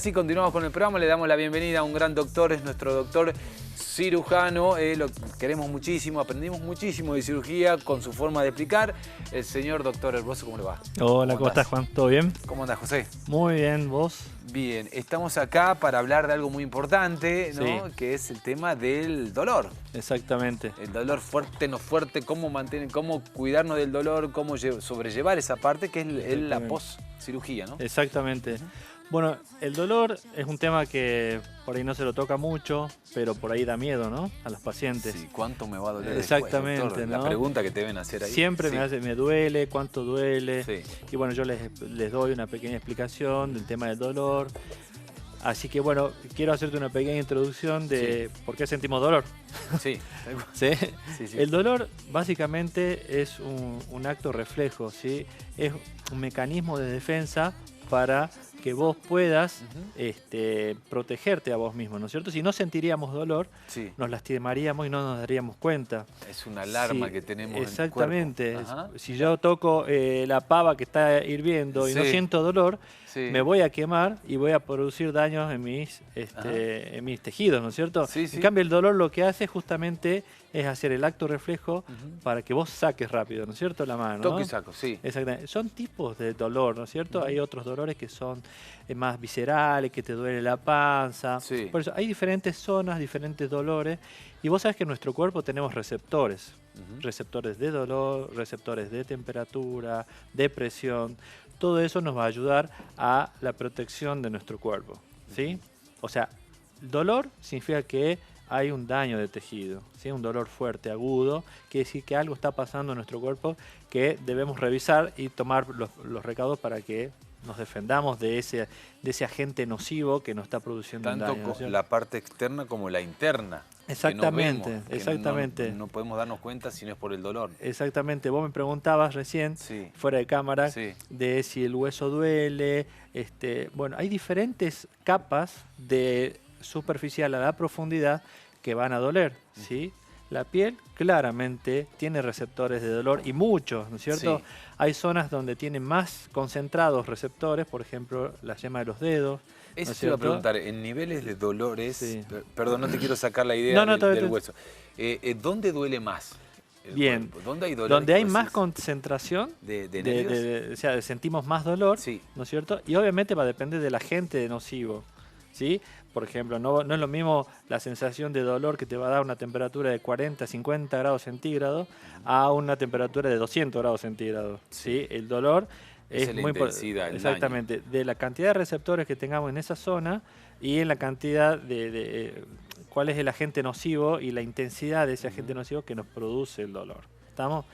sí, continuamos con el programa. Le damos la bienvenida a un gran doctor, es nuestro doctor cirujano. Lo queremos muchísimo, aprendimos muchísimo de cirugía con su forma de explicar. El señor doctor Herboso, ¿cómo le va? Hola, ¿cómo estás, Juan? ¿Todo bien? ¿Cómo andás, José? Muy bien, ¿vos? Bien, estamos acá para hablar de algo muy importante, ¿no? Sí. Que es el tema del dolor. Exactamente. El dolor fuerte, no fuerte, cómo cuidarnos del dolor, cómo sobrellevar esa parte que es la post-cirugía, ¿no? Exactamente. Bueno, el dolor es un tema que por ahí no se lo toca mucho, pero por ahí da miedo, ¿no? A los pacientes. Sí, ¿cuánto me va a doler Exactamente, después, doctor? ¿no? La pregunta que te deben hacer ahí. Siempre Sí. me duele, cuánto duele. Sí. Y bueno, yo les doy una pequeña explicación del tema del dolor. Así que bueno, quiero hacerte una pequeña introducción de por qué sentimos dolor. Sí. ¿Sí? Sí, sí. El dolor básicamente es un acto reflejo, ¿sí? Es un mecanismo de defensa para que vos puedas protegerte a vos mismo, ¿no es cierto? Si no sentiríamos dolor, Sí. nos lastimaríamos y no nos daríamos cuenta. Es una alarma Sí, que tenemos exactamente. en el cuerpo. Ajá. Si yo toco la pava que está hirviendo y no Sí. siento dolor, Sí. me voy a quemar y voy a producir daños en mis tejidos, ¿no es cierto? Sí, sí. En cambio, el dolor lo que hace justamente es hacer el acto reflejo para que vos saques rápido, ¿no es cierto? La mano, Toque ¿no? y saco, sí. Exactamente. Son tipos de dolor, ¿no es cierto? Hay otros dolores que son más viscerales, que te duele la panza. Sí. Por eso hay diferentes zonas, diferentes dolores. Y vos sabés que en nuestro cuerpo tenemos receptores. Receptores de dolor, receptores de temperatura, de presión. Todo eso nos va a ayudar a la protección de nuestro cuerpo, ¿sí? O sea, dolor significa que hay un daño de tejido, ¿sí? Un dolor fuerte, agudo, quiere decir que algo está pasando en nuestro cuerpo que debemos revisar y tomar los recaudos para que nos defendamos de ese agente nocivo que nos está produciendo un daño, ¿no es Tanto cierto? la parte externa como la interna. Exactamente, que no vemos, que exactamente. No podemos darnos cuenta si no es por el dolor. Exactamente, vos me preguntabas recién, Sí. fuera de cámara, Sí. de si el hueso duele. Bueno, hay diferentes capas de superficial a la profundidad que van a doler, ¿sí? La piel claramente tiene receptores de dolor y muchos, ¿no es cierto? Sí. Hay zonas donde tienen más concentrados receptores, por ejemplo, la yema de los dedos. Eso ¿no es te iba a cierto? preguntar, en niveles de dolores, Sí. perdón, no te quiero sacar la idea No, no, del hueso. ¿Dónde duele más el Bien. cuerpo? ¿Dónde hay dolor? Donde hay más concentración de nervios. o sea, sentimos más dolor, Sí. ¿no es cierto? Y obviamente va a depender del agente nocivo, ¿sí? Por ejemplo, no es lo mismo la sensación de dolor que te va a dar una temperatura de 40, 50 grados centígrados a una temperatura de 200 grados centígrados, ¿sí? El dolor Esa es la muy intensidad, el exactamente, de la cantidad de receptores que tengamos en esa zona y en la cantidad de cuál es el agente nocivo y la intensidad de ese agente nocivo que nos produce el dolor. ¿Estamos?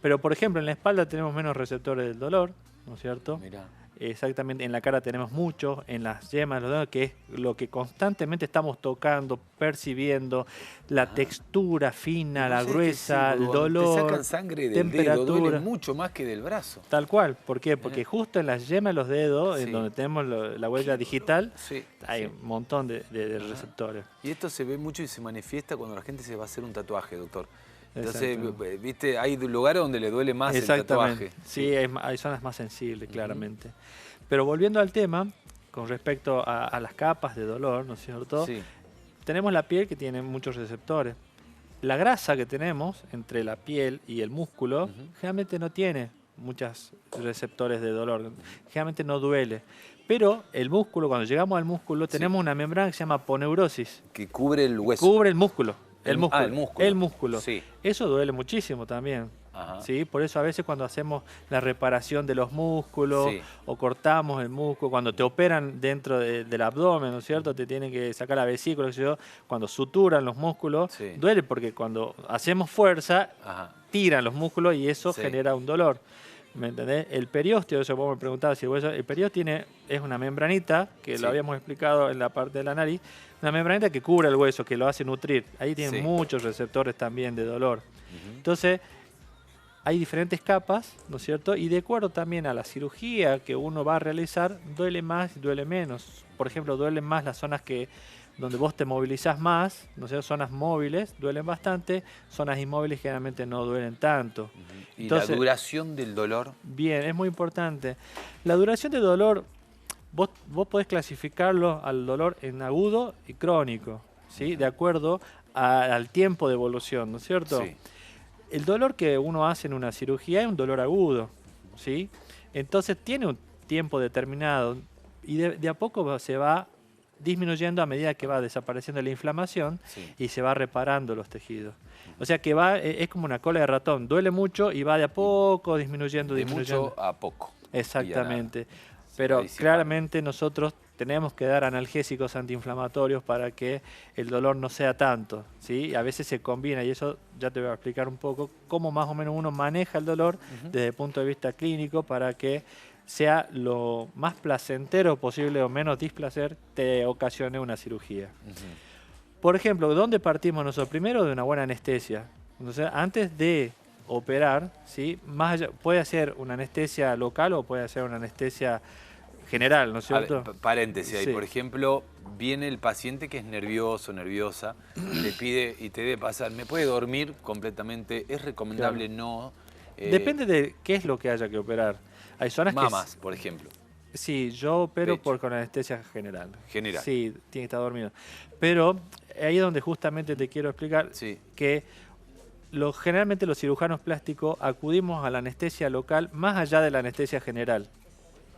Pero, por ejemplo, en la espalda tenemos menos receptores del dolor, ¿no es cierto? Mirá. Exactamente, en la cara tenemos muchos, en las yemas, los dedos, que es lo que constantemente estamos tocando, percibiendo, la textura fina, la gruesa, el dolor, Te sacan sangre del dedo, duele mucho más que del brazo. Tal cual, ¿por qué? Porque justo en las yemas de los dedos, Sí. en donde tenemos la huella digital, Sí, hay sí. un montón de receptores. Y esto se ve mucho y se manifiesta cuando la gente se va a hacer un tatuaje, doctor. Entonces, Exactamente. viste, hay lugares donde le duele más el tatuaje. Sí, hay zonas más sensibles, claramente. Pero volviendo al tema, con respecto a las capas de dolor, ¿no es cierto? Sí. Tenemos la piel que tiene muchos receptores. La grasa que tenemos entre la piel y el músculo generalmente no tiene muchos receptores de dolor, generalmente no duele. Pero el músculo, cuando llegamos al músculo, tenemos una membrana que se llama aponeurosis. Que cubre el hueso. Cubre el músculo. El músculo. El músculo. Sí. Eso duele muchísimo también. Ajá. ¿Sí? Por eso a veces cuando hacemos la reparación de los músculos Sí. o cortamos el músculo, cuando te operan dentro del abdomen, ¿no es cierto? Te tienen que sacar la vesícula, qué sé yo, cuando suturan los músculos, Sí. duele porque cuando hacemos fuerza, Ajá. tiran los músculos y eso Sí. genera un dolor. ¿Me entendés? El periósteo, eso vos me preguntabas si el periósteo es una membranita, que Sí. lo habíamos explicado en la parte de la nariz, una membranita que cubre el hueso, que lo hace nutrir. Ahí tiene Sí. muchos receptores también de dolor. Entonces, hay diferentes capas, ¿no es cierto? Y de acuerdo también a la cirugía que uno va a realizar, duele más y duele menos. Por ejemplo, duelen más las zonas donde vos te movilizás más, ¿no es cierto? Zonas móviles duelen bastante, zonas inmóviles generalmente no duelen tanto. ¿Y Entonces, la duración del dolor? bien, es muy importante. La duración del dolor vos podés clasificarlo al dolor en agudo y crónico, ¿sí? De acuerdo al tiempo de evolución, ¿no es cierto? Sí. El dolor que uno hace en una cirugía es un dolor agudo, ¿sí? Entonces tiene un tiempo determinado y de a poco se va disminuyendo a medida que va desapareciendo la inflamación Sí. y se va reparando los tejidos. O sea que es como una cola de ratón, duele mucho y va de a poco disminuyendo, De disminuyendo. mucho a poco. Exactamente. Se va Pero disipando. claramente nosotros tenemos que dar analgésicos antiinflamatorios para que el dolor no sea tanto, ¿sí? Y a veces se combina y eso ya te voy a explicar un poco cómo más o menos uno maneja el dolor desde el punto de vista clínico para que sea lo más placentero posible o menos displacer te ocasione una cirugía. Por ejemplo, ¿dónde partimos nosotros? Primero de una buena anestesia. Entonces, antes de operar, ¿sí? Más allá, puede ser una anestesia local o puede ser una anestesia general, ¿no es A ver, cierto? paréntesis ahí, Sí. por ejemplo, viene el paciente que es nervioso, nerviosa, te pide y te debe pasar, ¿me puede dormir completamente? ¿Es recomendable? No. Depende de qué es lo que haya que operar. Hay zonas Mamas, por ejemplo. Sí, yo opero Pecho. con anestesia general. General. Sí, tiene que estar dormido. Pero ahí es donde justamente te quiero explicar Sí. que generalmente los cirujanos plásticos acudimos a la anestesia local más allá de la anestesia general.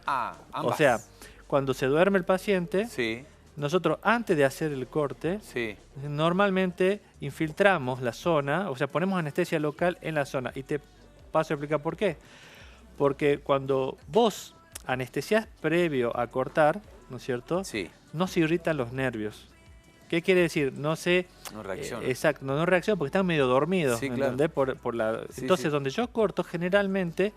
Ah, O ambas. sea, cuando se duerme el paciente, Sí, nosotros antes de hacer el corte, sí. normalmente infiltramos la zona, o sea, ponemos anestesia local en la zona. Y te paso a explicar por qué. Porque cuando vos anestesiás previo a cortar, ¿no es cierto? Sí. No se irritan los nervios. ¿Qué quiere decir? No se... No reacciona. exacto, no reacciona porque están medio dormidos, Sí, ¿me claro. entendés? Sí, Entonces, sí. donde yo corto, generalmente,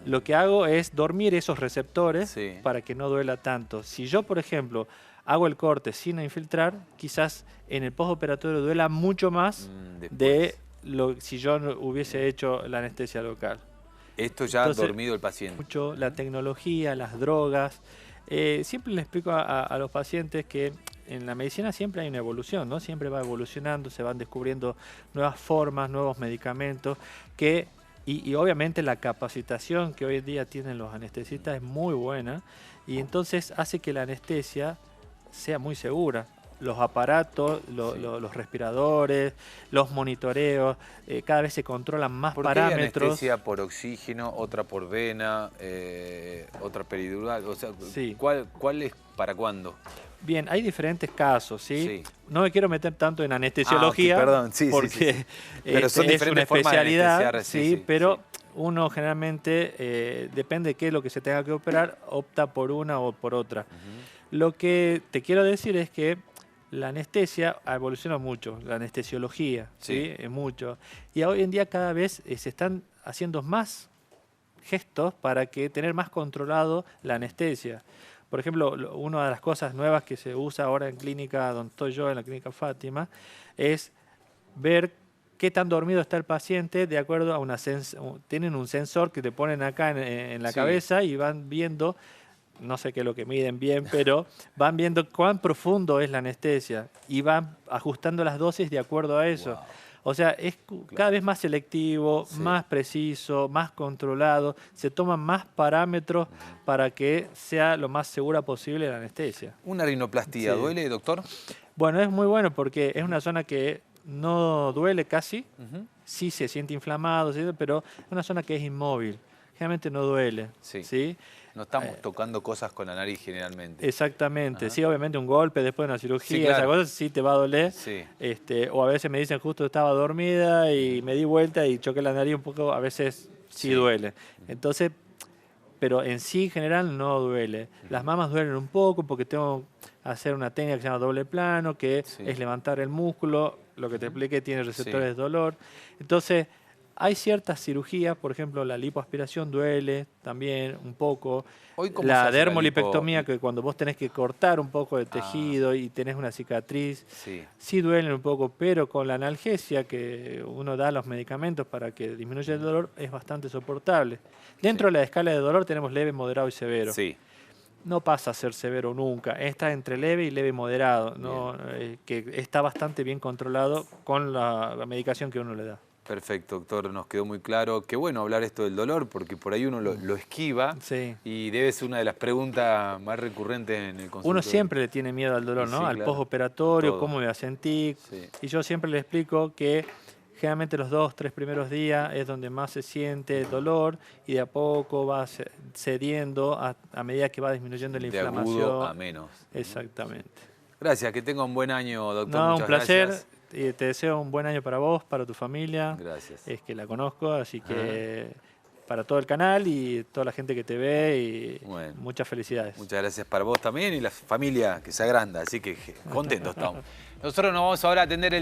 lo que hago es dormir esos receptores Sí. para que no duela tanto. Si yo, por ejemplo, hago el corte sin infiltrar, quizás en el postoperatorio duela mucho más de si yo no hubiese hecho la anestesia local. Esto ya Entonces, dormido el paciente. Mucho la tecnología, las drogas. Siempre les explico a los pacientes que en la medicina siempre hay una evolución, ¿no? Siempre va evolucionando, se van descubriendo nuevas formas, nuevos medicamentos, y obviamente la capacitación que hoy en día tienen los anestesistas es muy buena, y entonces hace que la anestesia sea muy segura. Los aparatos, los respiradores, los monitoreos, cada vez se controlan más ¿Por qué hay parámetros. anestesia por oxígeno, otra por vena, otra peridural? O sea, Sí. ¿cuál es para cuándo? Bien, hay diferentes casos, ¿sí? Sí. No me quiero meter tanto en anestesiología, perdón, sí, sí, porque sí. Pero son es una diferentes formas de especialidad, anestesiar, sí, sí, sí, pero sí. uno generalmente, depende de qué es lo que se tenga que operar, opta por una o por otra. Lo que te quiero decir es que la anestesia ha evolucionado mucho, la anestesiología, ¿sí? Sí. Mucho. Y hoy en día cada vez se están haciendo más gestos para tener más controlado la anestesia. Por ejemplo, una de las cosas nuevas que se usa ahora en clínica, donde estoy yo, en la clínica Fátima, es ver qué tan dormido está el paciente de acuerdo a tienen un sensor que te ponen acá en la Sí. cabeza y van viendo, no sé qué es lo que miden bien, pero van viendo cuán profundo es la anestesia y van ajustando las dosis de acuerdo a eso. Wow. O sea, es cada vez más selectivo, Sí. más preciso, más controlado. Se toman más parámetros para que sea lo más segura posible la anestesia. ¿Una rinoplastía Sí. duele, doctor? Bueno, es muy bueno porque es una zona que no duele casi. Sí se siente inflamado, ¿sí? Pero es una zona que es inmóvil. Generalmente no duele. Sí. ¿Sí? No estamos tocando cosas con la nariz generalmente. Exactamente, Ajá. sí, obviamente un golpe después de una cirugía, Sí, claro. esa cosa sí te va a doler. Sí. O a veces me dicen justo estaba dormida y me di vuelta y choqué la nariz un poco, a veces sí Sí. duele. Entonces, pero en sí en general no duele. Las mamas duelen un poco porque tengo que hacer una técnica que se llama doble plano, que Sí. es levantar el músculo, lo que te expliqué tiene receptores Sí. de dolor. Entonces, hay ciertas cirugías, por ejemplo, la lipoaspiración duele también un poco. Hoy, ¿cómo se La hace dermolipectomía, lipo? que cuando vos tenés que cortar un poco de tejido y tenés una cicatriz, Sí. sí duelen un poco, pero con la analgesia que uno da a los medicamentos para que disminuya el dolor es bastante soportable. Dentro de la escala de dolor tenemos leve, moderado y severo. Sí. No pasa a ser severo nunca, está entre leve y leve moderado, ¿no? Que está bastante bien controlado con la medicación que uno le da. Perfecto, doctor, nos quedó muy claro. Qué bueno hablar esto del dolor, porque por ahí uno lo esquiva Sí. y debe ser una de las preguntas más recurrentes en el consultorio. Uno siempre le tiene miedo al dolor, ¿no? Sí, Al claro. postoperatorio, Todo. cómo me voy a sentir. Sí. Y yo siempre le explico que generalmente los 2, 3 primeros días es donde más se siente el dolor y de a poco va cediendo a medida que va disminuyendo la De inflamación. agudo a menos. Exactamente. Gracias, que tenga un buen año, doctor. No, Muchas un placer. gracias. Y te deseo un buen año para vos, para tu familia. Gracias. Es que la conozco, así que para todo el canal y toda la gente que te ve y Bueno. muchas felicidades. Muchas gracias para vos también y la familia que se agranda, así que contentos estamos. Nosotros nos vamos ahora a atender el